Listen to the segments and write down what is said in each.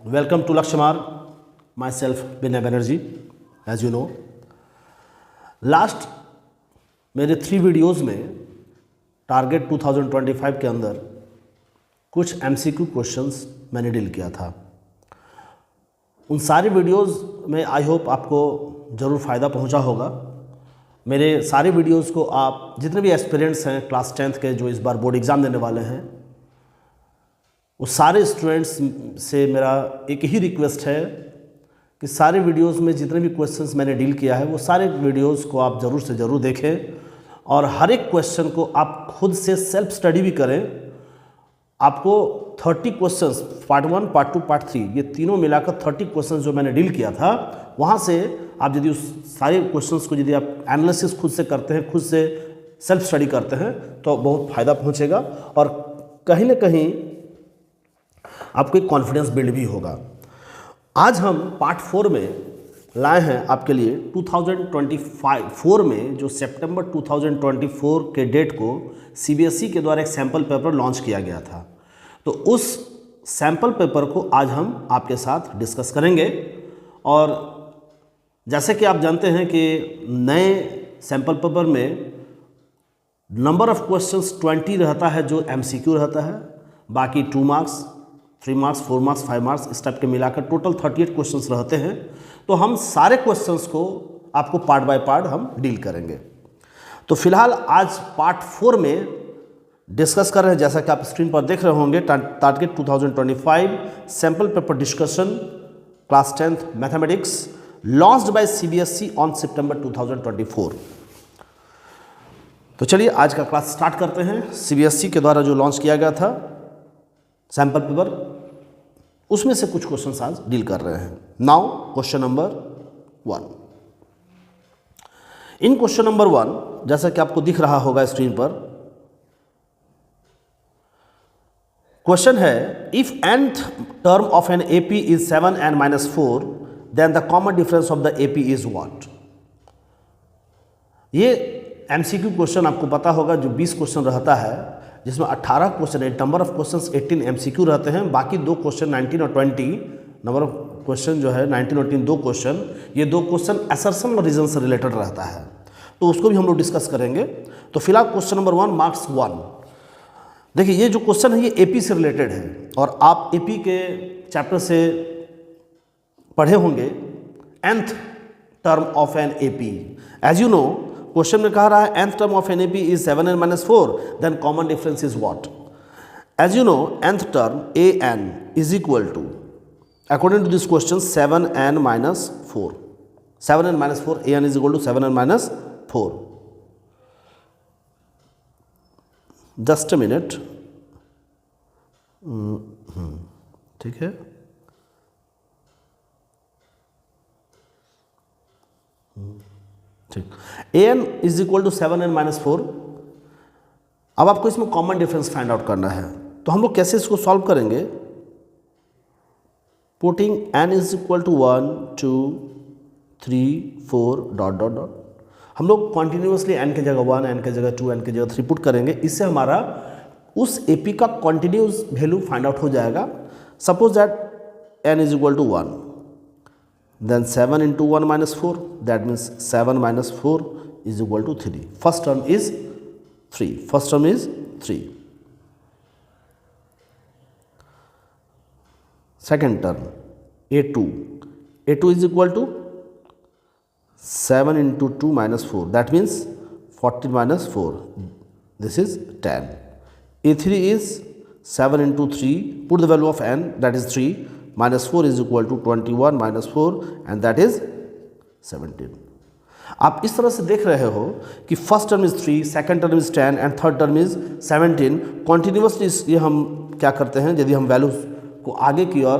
Welcome to Lakshmar, myself Vinay Banerjee, as you know. Last मेरे 3 videos में target 2025 के अंदर कुछ MCQ क्वेश्चंस मैंने डील किया था। उन सारे वीडियोज़ में आई होप आपको ज़रूर फ़ायदा पहुंचा होगा। मेरे सारे वीडियोज़ को आप जितने भी एस्पिरेंट्स हैं क्लास 10th के जो इस बार बोर्ड एग्ज़ाम देने वाले हैं, उस सारे स्टूडेंट्स से मेरा एक ही रिक्वेस्ट है कि सारे वीडियोस में जितने भी क्वेश्चंस मैंने डील किया है वो सारे वीडियोस को आप ज़रूर से ज़रूर देखें और हर एक क्वेश्चन को आप खुद से सेल्फ स्टडी भी करें। आपको 30 क्वेश्चंस पार्ट 1, पार्ट 2, पार्ट 3 ये तीनों मिलाकर 30 क्वेश्चंस जो मैंने डील किया था, वहाँ से आप यदि उस सारे क्वेश्चंस को यदि आप एनालिसिस खुद से करते हैं, खुद से सेल्फ स्टडी करते हैं तो बहुत फ़ायदा पहुँचेगा और कहीं ना कहीं आपको एक कॉन्फिडेंस बिल्ड भी होगा। आज हम पार्ट 4 में लाए हैं आपके लिए 2024 में जो सितंबर 2024 के डेट को CBSE के द्वारा एक सैम्पल पेपर लॉन्च किया गया था। तो उस सैम्पल पेपर को आज हम आपके साथ डिस्कस करेंगे। और जैसे कि आप जानते हैं कि नए सैम्पल पेपर में नंबर ऑफ क्वेश्चंस 20 रहता है जो MCQ रहता है, बाकी 2 मार्क्स, 3 मार्क्स, 4 मार्क्स, 5 मार्क्स इस टाइप के मिलाकर टोटल 38 क्वेश्चंस रहते हैं। तो हम सारे क्वेश्चंस को आपको पार्ट बाय पार्ट हम डील करेंगे। तो फिलहाल आज पार्ट 4 में डिस्कस कर रहे हैं, जैसा कि आप स्क्रीन पर देख रहे होंगे, target 2025 sample paper discussion class 10th mathematics launched by CBSE on सितंबर 2024। तो चलिए आज का क्लास स्टार्ट करते हैं। CBSE के द्वारा जो लॉन्च किया गया था सैम्पल पेपर, उसमें से कुछ क्वेश्चंस आज डील कर रहे हैं। Now question number 1। इन क्वेश्चन नंबर 1 जैसा कि आपको दिख रहा होगा स्क्रीन पर, क्वेश्चन है if nth term of an AP is 7n - 4 then the common difference of the AP is what. ये MCQ क्वेश्चन आपको पता होगा, जो 20 क्वेश्चन रहता है जिसमें 18 क्वेश्चन है, नंबर ऑफ क्वेश्चंस 18 MCQ रहते हैं, बाकी 2 क्वेश्चन 19 और 20 नंबर ऑफ क्वेश्चन जो है 19 और 3 2 क्वेश्चन, ये 2 क्वेश्चन असर्शन और रीजन से रिलेटेड रहता है, तो उसको भी हम लोग डिस्कस करेंगे। तो फिलहाल क्वेश्चन नंबर 1 मार्क्स 1। देखिए ये जो क्वेश्चन है ये AP से रिलेटेड है और आप AP के चैप्टर से पढ़े होंगे nth term of an AP। As you know question में कह रहा है nth term of NAP is 7n - 4 then common difference is what? As you know nth term AN is equal to, according to this question, 7n - 4. 7n - 4 AN is equal to 7n - 4. Just a minute. ठीक है, ठीक। AN is equal to 7n - 4। अब आपको इसमें common difference find out करना है, तो हम लोग कैसे इसको सॉल्व करेंगे? Putting n is equal to 1 2 3 4 dot dot dot. हम लोग कॉन्टिन्यूसली n की जगह 1, n की जगह 2, n की जगह 3 पुट करेंगे। इससे हमारा उस AP का कॉन्टिन्यूस वैल्यू फाइंड आउट हो जाएगा। Suppose that n is equal to 1, then 7 into 1 minus 4, that means 7 minus 4 is equal to 3. First term is 3. First term is 3. Second term A2. A2 is equal to 7 into 2 minus 4. That means 14 minus 4. This is 10. A3 is 7 into 3. Put the value of n, that is 3. minus 4 is equal to 21 minus 4 and that is 17. आप इस तरह से देख रहे हो कि first term is 3, second term is 10 and third term is 17। Continuously ये हम क्या करते हैं, यदि हम वैल्यूज को आगे की ओर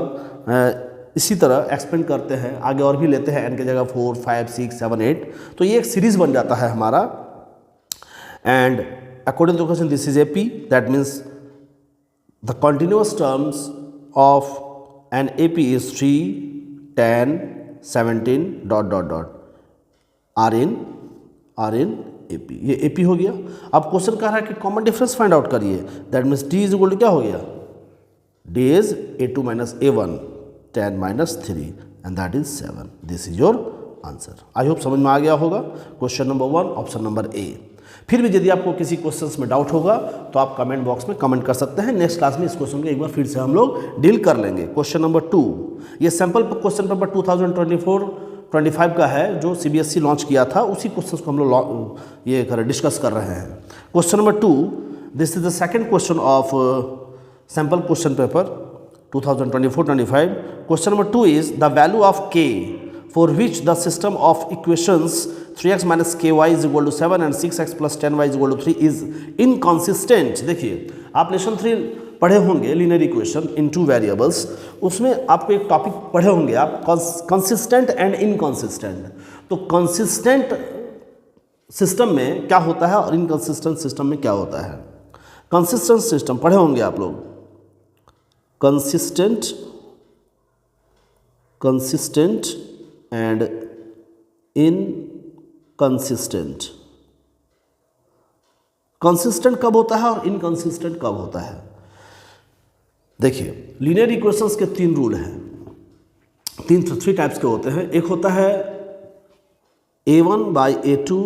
इसी तरह एक्सपेंड करते हैं, आगे और भी लेते हैं n की जगह 4 5 6 7 8, तो ये एक सीरीज बन जाता है हमारा। And according to question this is AP, that means the continuous terms of and AP is 3, 10, 17 dot dot dot are in AP। ये AP हो गया। अब क्वेश्चन कह रहा है कि कॉमन डिफरेंस फाइंड आउट करिए, that means D is equal to क्या हो गया, D is A2 - A1। 10 minus 3 and that is 7. This is your answer. I hope समझ में आ गया होगा. क्वेश्चन नंबर 1 ऑप्शन नंबर ए. फिर भी यदि आपको किसी क्वेश्चंस में डाउट होगा तो आप कमेंट बॉक्स में कमेंट कर सकते हैं. नेक्स्ट क्लास में इस क्वेश्चन को एक बार फिर से हम लोग डील कर लेंगे. क्वेश्चन नंबर 2, ये सैम्पल क्वेश्चन पेपर 2024-25 का है जो CBSE लॉन्च किया था. उसी क्वेश्चन को हम लोग ये डिस्कस कर रहे हैं. Question number 2, this is the second question of sample question paper 2024-25. Question number 2 is the value of k for which the system of equations 3x minus ky is equal to 7 and 6x plus 10y is equal to 3 is inconsistent. देखिए आप lesson 3 पढ़े होंगे linear equation in 2 variables. उसमें आपको एक topic पढ़े होंगे आप कंसिस्टेंट एंड इनकंसिस्टेंट. तो कंसिस्टेंट सिस्टम में क्या होता है और इनकंसिस्टेंट सिस्टम में क्या होता है. कंसिस्टेंट सिस्टम पढ़े होंगे आप लोग. consistent and inconsistent. कंसिस्टेंट कब होता है और इनकंसिस्टेंट कब होता है. देखिए लीनियर इक्वेशंस के 3 रूल हैं. 3 टाइप्स के होते हैं. एक होता है a1 by a2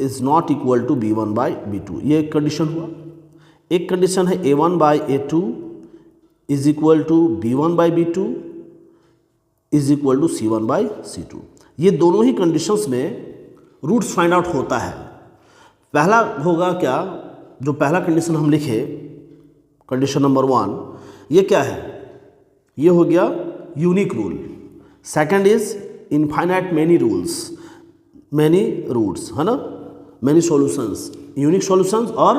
is not equal to b1 by b2. ये एक कंडीशन हुआ. एक कंडीशन है a1 by a2 is equal to b1 by b2 is equal to c1 by c2. ये दोनों ही कंडीशंस में रूट्स फाइंड आउट होता है. पहला होगा क्या, जो पहला कंडीशन हम लिखे कंडीशन नंबर 1, ये क्या है, ये हो गया unique rule. Second is infinite many rules, many roots है ना, मैनी सॉल्यूशंस, यूनिक सॉल्यूशंस और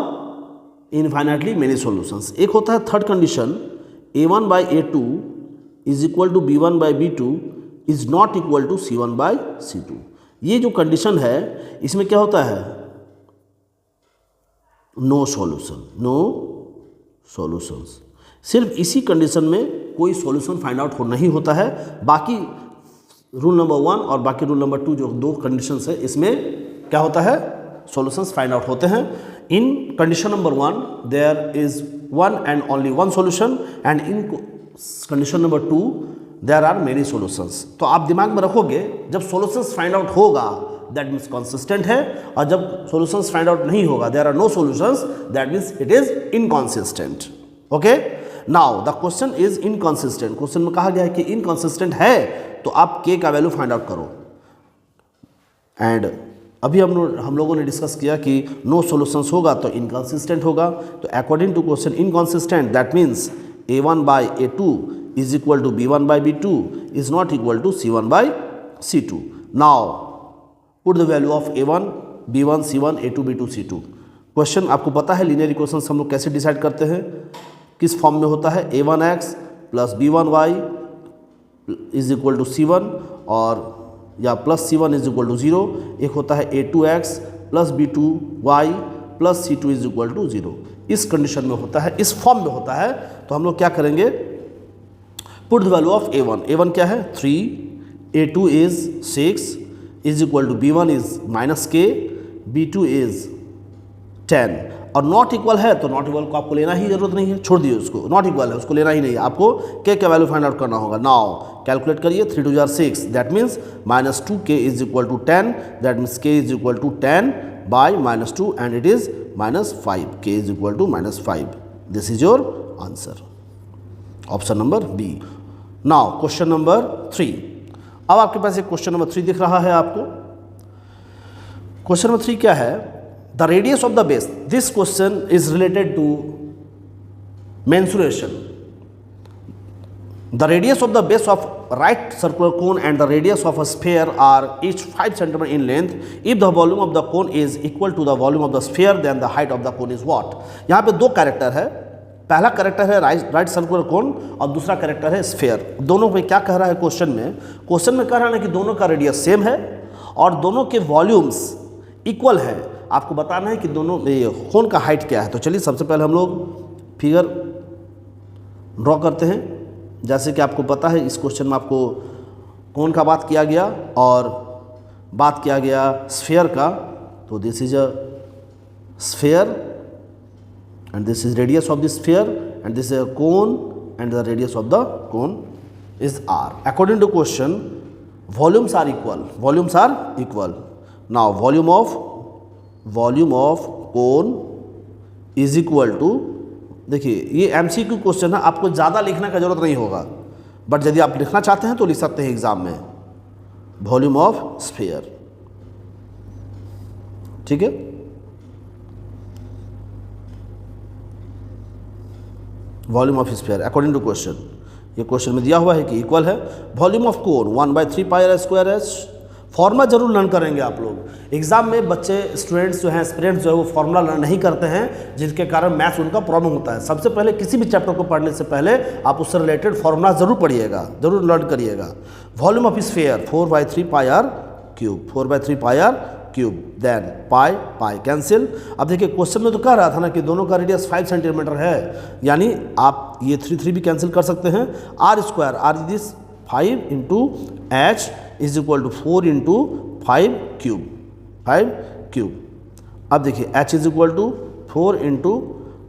इनफाइनाइटली मैनी सॉल्यूशंस. एक होता है third condition a1 by a2 is equal to b1 by b2 is not equal to c1 by c2. ये जो condition है इसमें क्या होता है, नो सॉल्यूशन, नो सॉल्यूशंस. सिर्फ इसी कंडीशन में कोई सॉल्यूशन फाइंड आउट नहीं होता है. बाकी रूल नंबर 1 और बाकी रूल नंबर 2 जो 2 कंडीशंस है इसमें क्या होता है, सॉल्यूशंस फाइंड आउट होते हैं. In condition number 1 there is one and only one solution and in condition number 2 there are many solutions. तो आप दिमाग में रखोगे जब solutions find out होगा that means consistent है, और जब solutions find out नहीं होगा there are no solutions that means it is inconsistent. Okay, now the question is inconsistent. Question में कहा गया है कि inconsistent है तो आप k का वैल्यू फाइंड आउट करो. एंड अभी हम लोगों ने डिस्कस किया कि नो सॉल्यूशंस होगा तो इनकंसिस्टेंट होगा. तो according to question inconsistent that means a1 by a2 is equal to b1 by b2 is not equal to c1 by c2. Now put the value of a1 b1 c1 a2 b2 c2. Question आपको पता है linear equations हम लोग कैसे decide करते हैं, किस form में होता है, a1x plus b1y is equal to c1 और या plus c1 is equal to 0. एक होता है a2x plus b2y plus c2 is equal to 0. इस कंडीशन में होता है, इस फॉर्म में होता है. तो हम लोग क्या करेंगे, put the value of a1. a1 क्या है 3, a2 is 6 is equal to b1 is minus k, b2 is 10. और नॉट इक्वल है तो नॉट इक्वल को आपको लेना ही जरूरत नहीं है, छोड़ दिए उसको. नॉट इक्वल है उसको लेना ही नहीं है, आपको k का वैल्यू फाइंड आउट करना होगा. नाउ कैलकुलेट करिए, 3 2 6 that means minus 2k is equal to 10 that means k is equal to 10 by minus 2 and it is minus 5. k is equal to minus 5. This is your answer, option number B. Now question number 3. अब आपके पास एक question number 3 दिख रहा है आपको. Question number 3 क्या है, the radius of the base. This question is related to mensuration. The radius of the base of right circular cone and the radius of a sphere are each 5 cm in length. If the volume of the cone is equal to the volume of the sphere, then the height of the cone is what? यहाँ पे 2 character है. पहला character है right circular cone और दूसरा character है sphere. दोनों पे क्या कह रहा है क्वेश्चन में, क्वेश्चन में कह रहा है कि दोनों का रेडियस सेम है और दोनों के वॉल्यूम्स इक्वल है. आपको बताना है कि दोनों कोन का हाइट क्या है. तो चलिए सबसे पहले हम लोग फिगर ड्रॉ करते हैं. जैसे कि आपको पता है इस क्वेश्चन में आपको कोन का बात किया गया और बात किया गया स्फीयर का. तो this is a sphere and this is radius of the sphere and this is a cone and the radius of the cone is R. According to question, volumes are equal. Volumes are equal. Now volume of cone is equal to, देखिए ये MCQ question है, आपको ज़्यादा लिखने का जरूरत नहीं होगा, बट यदि आप लिखना चाहते हैं तो लिख सकते हैं एग्जाम में, वॉल्यूम ऑफ स्फीयर। ठीक है, volume of sphere according to question, ये क्वेश्चन में दिया हुआ है कि इक्वल है volume of cone 1/3 pi r square h. Formula जरूर लर्न करेंगे आप लोग। एग्जाम में बच्चे स्टूडेंट्स जो हैं, एस्पिरेंट्स जो है, वो फॉर्मूला लर्न नहीं करते हैं, जिसके कारण मैथ्स उनका प्रॉब्लम होता है। सबसे पहले किसी भी चैप्टर को पढ़ने से पहले आप उससे रिलेटेड फॉर्मूला जरूर पढ़िएगा, जरूर लर्न करिएगा। Volume of sphere 4/3 pi r cube, 4/3 pi r cube, then pi cancel. अब देखिए क्वेश्चन में तो कह रहा था ना कि दोनों का रेडियस 5 सेंटीमीटर है, यानी आप ये 3 भी कैंसिल कर सकते हैं। R square, r is this 5 into h is equal to 4 into 5 cube. अब देखिए h is equal to 4 into,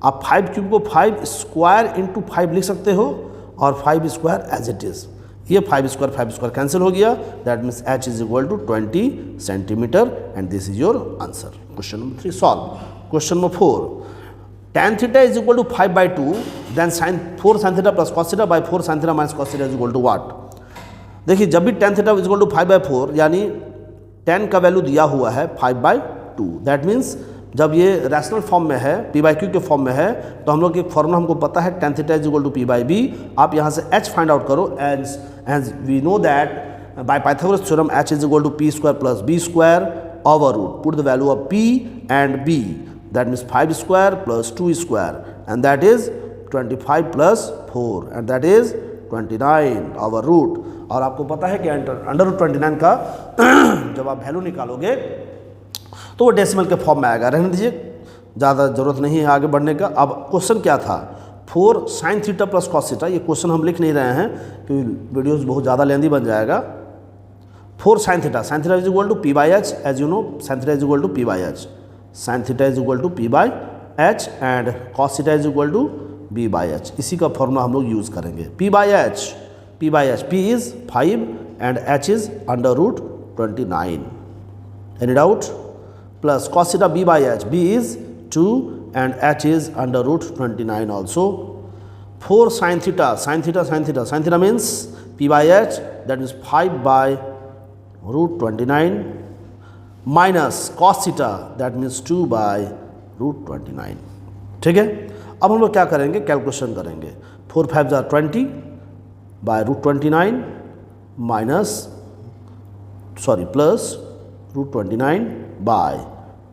आप 5 क्यूब को 5 स्क्वायर इंटू 5 लिख सकते हो, और 5 स्क्वायर एज इट इज़, ये 5 स्क्वायर कैंसिल हो गया। That means h is equal to 20 centimetre and this is your answer. Question number 3 solve. Question number 4, tan theta is equal to 5/2, then sin 4 sin theta plus cos theta by 4 sin theta minus cos theta is equal to what. देखिए जब भी tan theta is equal to 5/4, यानी tan का value दिया हुआ है 5/2, that means जब ये रैशनल फॉर्म में है, p/q के फॉर्म में है, तो हम लोग एक फॉर्मूला हमको पता है tan theta is equal to p/b। आप यहाँ से h फाइंड आउट करो, as we know that by Pythagoras theorem h is equal to p square plus b square over root, put the value of p and b, that means 5 square plus 2 square, and that is 25 plus 4, and that is 29 over root. और आपको पता है कि under root 29 का जब आप value निकालोगे तो वो डेसिमल के फॉर्म में आएगा। रहने दीजिए, ज़्यादा ज़रूरत नहीं है आगे बढ़ने का। अब क्वेश्चन क्या था, 4 sin theta plus cos theta. ये क्वेश्चन हम लिख नहीं रहे हैं क्योंकि वीडियोस बहुत ज़्यादा लेंदी बन जाएगा। 4 sin theta is equal to p/h, as you know sin theta is equal to p/h, sin theta is equal to p/h and cos theta is equal to b/h। इसी का फॉर्मूला हम लोग यूज़ करेंगे। p/h, p is 5 and h is under root 29। Any doubt? Plus cos theta b/h, b is 2 and h is under root 29 also. 4 sin theta means p/h, that means 5 by root 29 minus cos theta, that means 2 by root 29। ठीक है, अब हम लोग क्या करेंगे, calculation करेंगे। 4 5 are 20 by root 29 minus plus root 29 by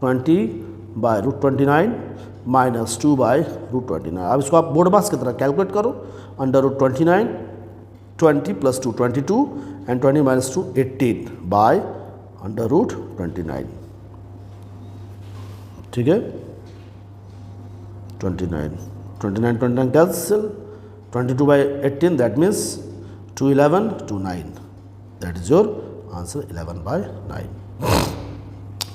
20 by root 29 minus 2 by root 29। अब इसको आप बोर्ड पास की तरह कैलकुलेट करो। Under root 29, 20 plus 2 22 and 20 minus 2 18 by under root 29। ठीक है, 29 cancel, 22 by 18 that means 2 11 2 9, that is your answer 11/9।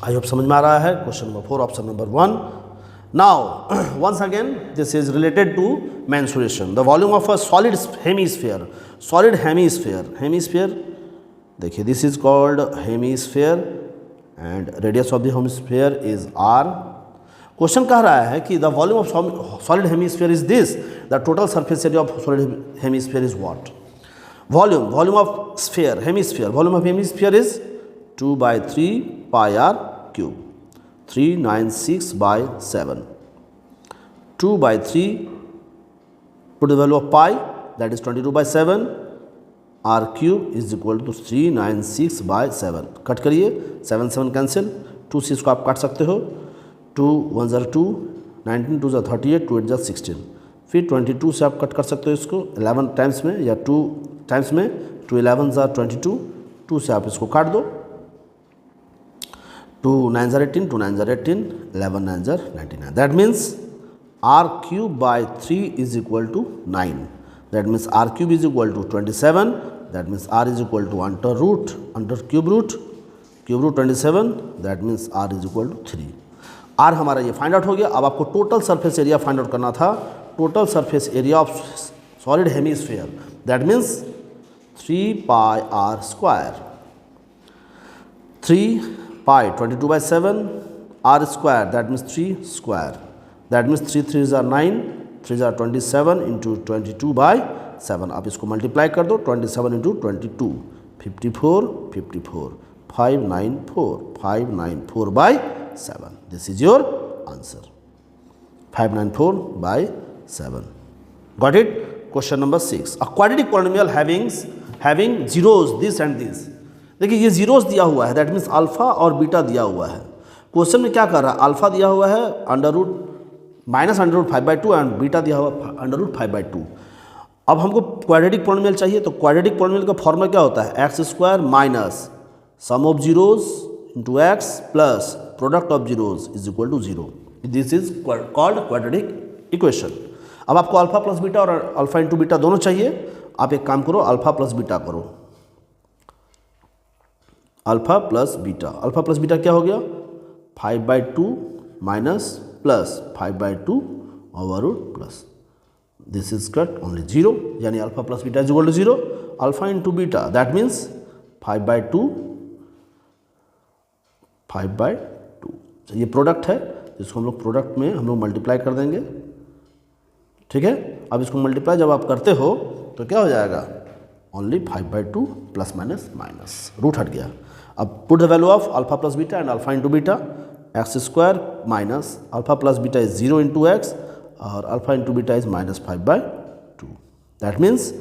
I hope समझ में आ रहा है। Question number 4 option number 1। Now once again this is related to mensuration. The volume of a solid hemisphere, देखिए this is called hemisphere and radius of the hemisphere is r। Question कह रहा है कि the volume of solid hemisphere is this, the total surface area of solid hemisphere is what. Volume of sphere, volume of hemisphere is 2/3 pi r cube, 396/7, 2/3, put the value of pi, that is 22/7, r cube is equal to 396/7। Cut करिए, 7 cancel, 2 से इसको आप काट सकते हो, 2 1 are 2, 19 2 are 38, 2 8 are 16, फिर 22 से आप कट कर सकते हो इसको 11 टाइम्स में या 2 टाइम्स में, 2 11 are 22, 2 से आप इसको काट दो, 2 9 are 18, 2 9 are 18, 11 9 are 99। That means r cube by 3 is equal to 9. That means r cube is equal to 27. That means r is equal to under cube root 27. That means r is equal to 3. r हमारा ये find out हो गया। अब आपको total surface area find out करना था। Total surface area of solid hemisphere, that means 3 pi r square. 3 pi 22/7 r square, that means 3 square. That means 3 3s are 9, 3s are 27 into 22/7. आप इसको multiply कर दो, 27 into 22, 54, 54, 594/7. This is your answer. 594/7. Got it? Question number 6. A quadratic polynomial having zeros this and this. देखिए ये zeros दिया हुआ है, that means alpha और बीटा दिया हुआ है. क्वेश्चन में क्या कर रहा है, अल्फा दिया हुआ है -√5/2 एंड बीटा दिया हुआ है √5/2. अब हमको क्वाड्रेटिक पॉलिनोमियल चाहिए, तो क्वाड्रेटिक पॉलिनोमियल का फॉर्मूला क्या होता है, x² minus sum of zeros into x plus product of zeros is equal to 0. This is called quadratic equation. अब आपको अल्फा प्लस बीटा और अल्फा इंटू बीटा दोनों चाहिए. आप एक काम करो, अल्फा प्लस बीटा करो. Alpha plus beta, alpha plus beta क्या हो गया, 5/2 minus plus 5/2 over root plus this is cut only 0, यानी alpha plus beta is equal to 0. Alpha into beta that means 5/2 ये प्रोडक्ट है, जिसको हम लोग प्रोडक्ट में हम लोग मल्टीप्लाई कर देंगे. ठीक है, अब इसको मल्टीप्लाई जब आप करते हो तो क्या हो जाएगा, only 5/2 plus minus minus root हट गया. अब put the value of alpha plus beta and alpha into beta. x² minus alpha plus beta is 0 into x और alpha into beta is -5/2. That means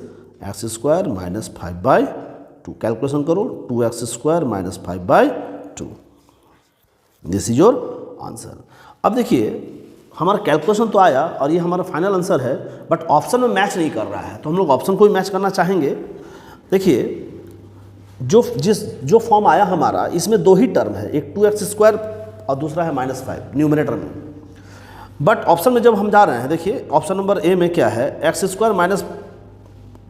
x² minus 5/2. Calculation करो, 2x² minus 5/2. This is your answer. अब देखिए हमारा calculation तो आया और ये हमारा फाइनल आंसर है, बट ऑप्शन में मैच नहीं कर रहा है, तो हम लोग ऑप्शन को ही मैच करना चाहेंगे. देखिए जो फॉर्म आया हमारा, इसमें दो ही टर्म है, एक 2x² और दूसरा है -5 न्यूमरेटर में. बट ऑप्शन में जब हम जा रहे हैं, देखिए ऑप्शन नंबर ए में क्या है, x²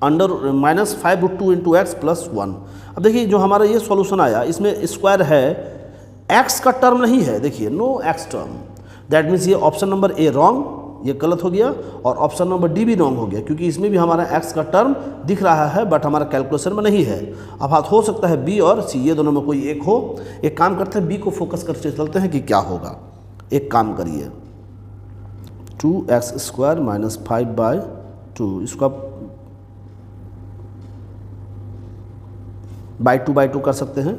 -5√2 इंटू एक्स प्लस 1. अब देखिए जो हमारा ये सॉल्यूशन आया, इसमें स्क्वायर है, x का टर्म नहीं है, देखिए no x term. That means ये ऑप्शन नंबर ए रॉन्ग, ये गलत हो गया, और ऑप्शन नंबर डी भी रॉन्ग हो गया, क्योंकि इसमें भी हमारा x का टर्म दिख रहा है बट हमारा कैलकुलेशन में नहीं है. अब हाथ हो सकता है बी और सी, ये दोनों में कोई एक हो. एक काम करते हैं, बी को फोकस करके चलते हैं कि क्या होगा. एक काम करिए, 2x² माइनस 5/2, इसको आप बाई 2 कर सकते हैं.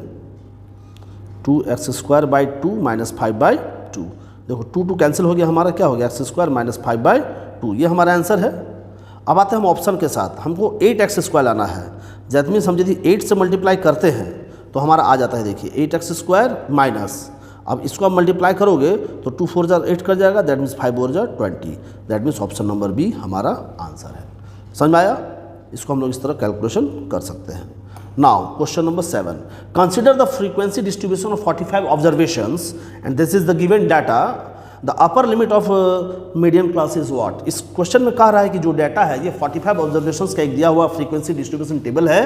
2x² minus 5/2. देखो 2 कैंसिल हो गया, हमारा क्या हो गया, x² माइनस 5/2. ये हमारा आंसर है. अब आते हैं हम ऑप्शन के साथ, हमको 8x² लाना है. दैट मीन्स हम यदि 8 से मल्टीप्लाई करते हैं तो हमारा आ जाता है, देखिए 8x² माइनस, अब इसको आप मल्टीप्लाई करोगे तो 2 4 जार 8 कर जाएगा, दैट मीन्स 5 4 जार 20. That means option number B हमारा आंसर है. समझ में आया? इसको हम लोग इस तरह कैलकुलेशन कर सकते हैं. Now question number 7. Consider the frequency distribution of 45 observations and this is the given data. The upper limit of median class is what? इस क्वेश्चन में कह रहा है कि जो डाटा है ये 45 ऑब्जर्वेशंस का एक दिया हुआ फ्रीक्वेंसी डिस्ट्रीब्यूशन टेबल है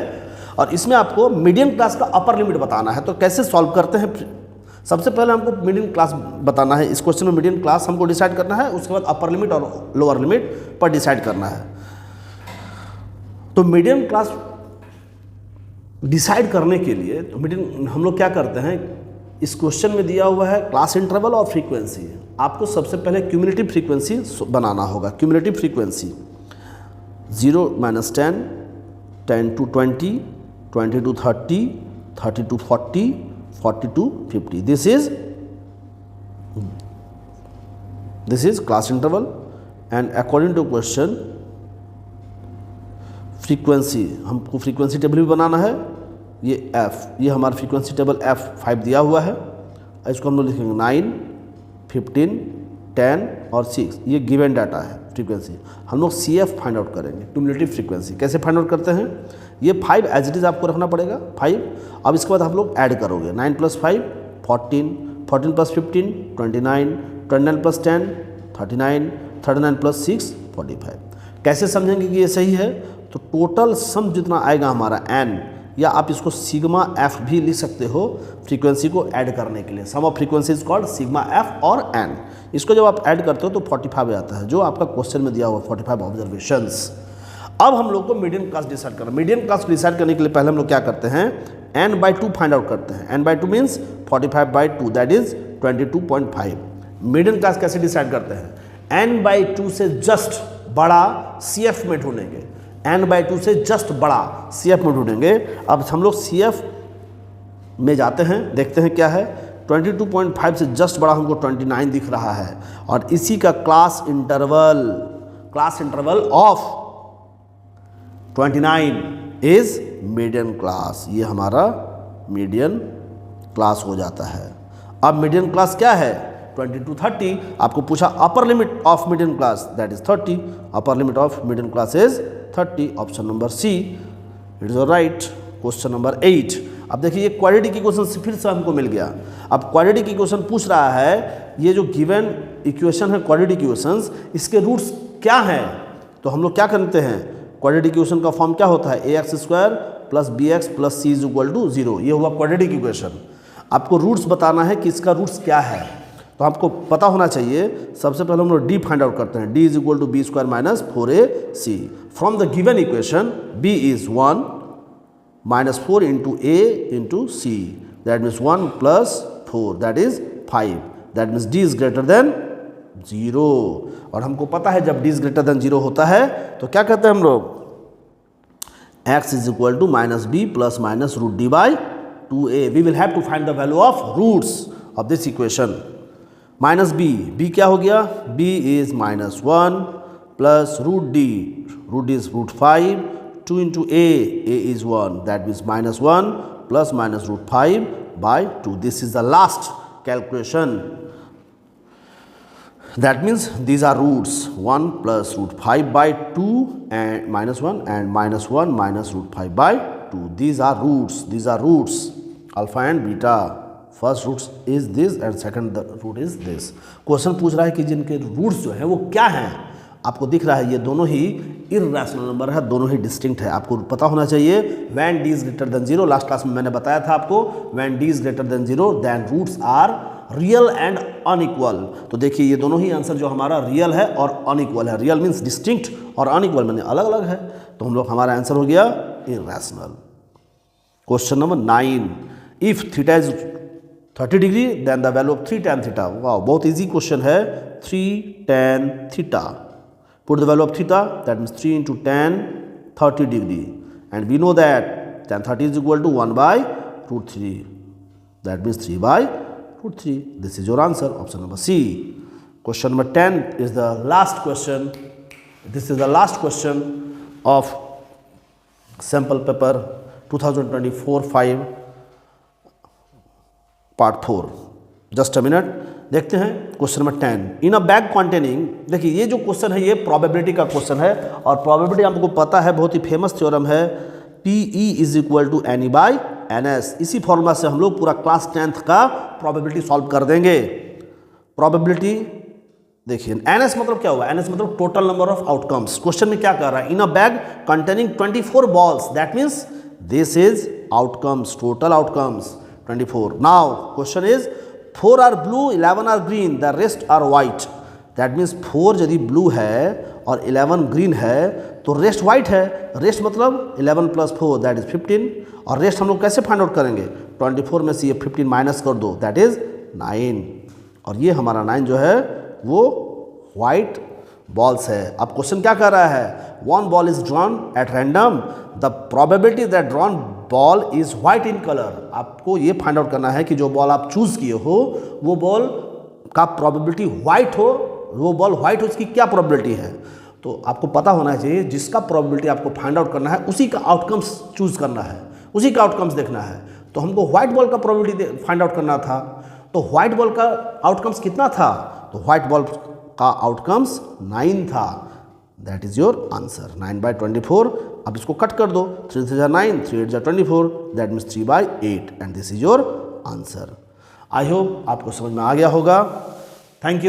और इसमें आपको मीडियन क्लास का अपर लिमिट बताना है. तो कैसे सॉल्व करते हैं? सबसे पहले हमको मीडियन क्लास बताना है. इस क्वेश्चन में मीडियन क्लास हमको डिसाइड करना है, उसके बाद अपर लिमिट और लोअर लिमिट पर डिसाइड करना है. तो मीडियन क्लास डिसाइड करने के लिए तो मीडियन हम लोग क्या करते हैं, इस क्वेश्चन में दिया हुआ है क्लास इंटरवल और फ्रीक्वेंसी. आपको सबसे पहले क्यूमुलेटिव फ्रीक्वेंसी बनाना होगा. Cumulative frequency 0 - 10, 10 to 20, 20 to 30, 30 to 40, 40 to 50. This is class interval and according to question frequency, हमको फ्रीक्वेंसी टेबल भी बनाना है. ये f, ये हमारा फ्रीक्वेंसी टेबल F5 दिया हुआ है. इसको हम लोग लिखेंगे 9, 15, 10 और 6. ये गिवन डाटा है फ्रीक्वेंसी. हम लोग CF फाइंड आउट करेंगे, क्यूमुलेटिव फ्रीक्वेंसी. कैसे फाइंड आउट करते हैं? ये 5 एज इट इज़ आपको रखना पड़ेगा 5. अब इसके बाद आप लोग ऐड करोगे 9 + 5 14, 14 + 15 29, 29 + 10 39, 39 + 6 45. कैसे समझेंगे कि ये सही है? तो टोटल सम जितना आएगा हमारा n, या आप इसको सिग्मा f भी लिख सकते हो फ्रीक्वेंसी को ऐड करने के लिए. Sum of frequency is called sigma f और n. इसको जब आप ऐड करते हो तो 45 आता है, जो आपका क्वेश्चन में दिया हुआ 45 ऑब्जर्वेशंस. अब हम लोग को मीडियन क्लास डिसाइड करना। मीडियन क्लास डिसाइड करने के लिए पहले हम लोग क्या करते हैं, n/2 फाइंड आउट करते हैं। n/2 means 45/2 that is 22.5। Median class कैसे डिसाइड करते हैं, n/2 से जस्ट बड़ा CF में ढूंढेंगे, n/2 से जस्ट बड़ा CF में ढूंढेंगे। अब हम लोग CF में जाते हैं, देखते हैं क्या है, 22.5 से जस्ट बड़ा हमको 29 दिख रहा है, और इसी का class interval of 29 is median class. ये हमारा मीडियन क्लास हो जाता है। अब मीडियन क्लास क्या है, 20 to 30। आपको पूछा upper limit of median class, that is 30। Upper limit of median class is 30। Option number see it is right. Question number 8। अब देखिए ये क्वाड्रेटिक इक्वेशन फिर से हमको मिल गया। अब क्वाड्रेटिक इक्वेशन पूछ रहा है, ये जो गिवन इक्वेशन है क्वाड्रेटिक इक्वेशंस, इसके रूट्स क्या हैं। तो हम लोग क्या करते हैं, क्वाड्रेटिक इक्वेशन का फॉर्म क्या होता है, ax² + bx + c = 0। ये हुआ क्वाड्रेटिक इक्वेशन। आपको रूट्स बताना है कि इसका रूट्स क्या है, तो आपको पता होना चाहिए। सबसे पहले हम लोग d फाइंड आउट करते हैं, d = b² - 4ac। From the given equation b is 1 - 4 × a × c, that means 1 + 4 that is 5, that means d is greater than 0। और हमको पता है जब d is greater than 0 होता है तो क्या कहते हैं हम लोग, x is equal to -b + -√d/2a। we will have to find the value of roots of this equation। -b क्या हो गया, b is -1 + √d, √d is √5, 2 × a is 1, that means -1 + -√5/2। this is the last calculation, that means these are roots, 1 + √5/2 and -1 and -1 - √5/2। these are roots alpha and beta। First roots is this and second root is this. Question पूछ रहा है कि जिनके roots जो है वो क्या हैं। आपको दिख रहा है ये दोनों ही इर्रेशनल नंबर है, दोनों ही डिस्टिंक्ट है। आपको पता होना चाहिए when d is greater than 0, last class में मैंने बताया था आपको, when d is greater than 0 then roots are real and unequal. तो देखिए ये दोनों ही आंसर जो हमारा रियल है और अनइक्वल है। रियल मीन्स डिस्टिंक्ट और अनइक्वल मैंने अलग अलग है, तो हम लोग हमारा आंसर हो गया irrational. Question number 9। If theta is 30 degree then the value of 3 tan theta. वाह, बहुत इजी क्वेश्चन है। 3 tan theta, put the value of theta, that means 3 × tan 30 degree, and we know that tan 30 is equal to 1/√3, that means 3/√3। this is your answer, option number C। question number 10 is the last question। this is the last question of sample paper 2024-5 part 4। Just a minute, देखते हैं question number 10। In a bag containing, देखिए ये जो question है ये probability का question है, और प्रोबेबिलिटी आपको पता है बहुत ही फेमस थ्योरम है, PE = NE/NS। इसी फॉर्मूला से हम लोग पूरा क्लास 10th का प्रोबेबिलिटी सॉल्व कर देंगे। प्रोबेबिलिटी देखिए, NS मतलब क्या हुआ, NS मतलब total number of outcomes. Question में क्या कर रहा है, in a bag containing 24 balls, that means this is outcomes, total outcomes 24। Now question is 4 are blue, 11 are green, the rest are white। That means 4 यदि blue है और 11 green है तो rest white है। rest मतलब 11 + 4 that is 15, और rest हम लोग कैसे फाइंड आउट करेंगे, 24 में से ये 15 माइनस कर दो, that is 9, और ये हमारा 9 जो है वो white balls है। अब क्वेश्चन क्या कर रहा है, 1 ball is drawn at random, the probability that drawn ball is white in colour. आपको ये फाइंड आउट करना है कि जो बॉल आप चूज किए हो वो बॉल का प्रोबेबिलिटी व्हाइट हो, वो बॉल व्हाइट हो, इसकी क्या प्रोबेबिलिटी है। तो आपको पता होना चाहिए जिसका प्रोबेबिलिटी आपको फाइंड आउट करना है उसी का आउटकम्स चूज करना है, उसी का आउटकम्स देखना है। तो हमको व्हाइट बॉल का प्रोबेबिलिटी फाइंड आउट करना था, तो व्हाइट बॉल का आउटकम्स कितना था, तो व्हाइट बॉल का आउटकम्स 9 था। That is your answer, 9/24। अब इसको कट कर दो, 3 × 3 = 9, 3 × 8 = 24, that means 3/8, and this is your answer. I hope आपको समझ में आ गया होगा। Thank you.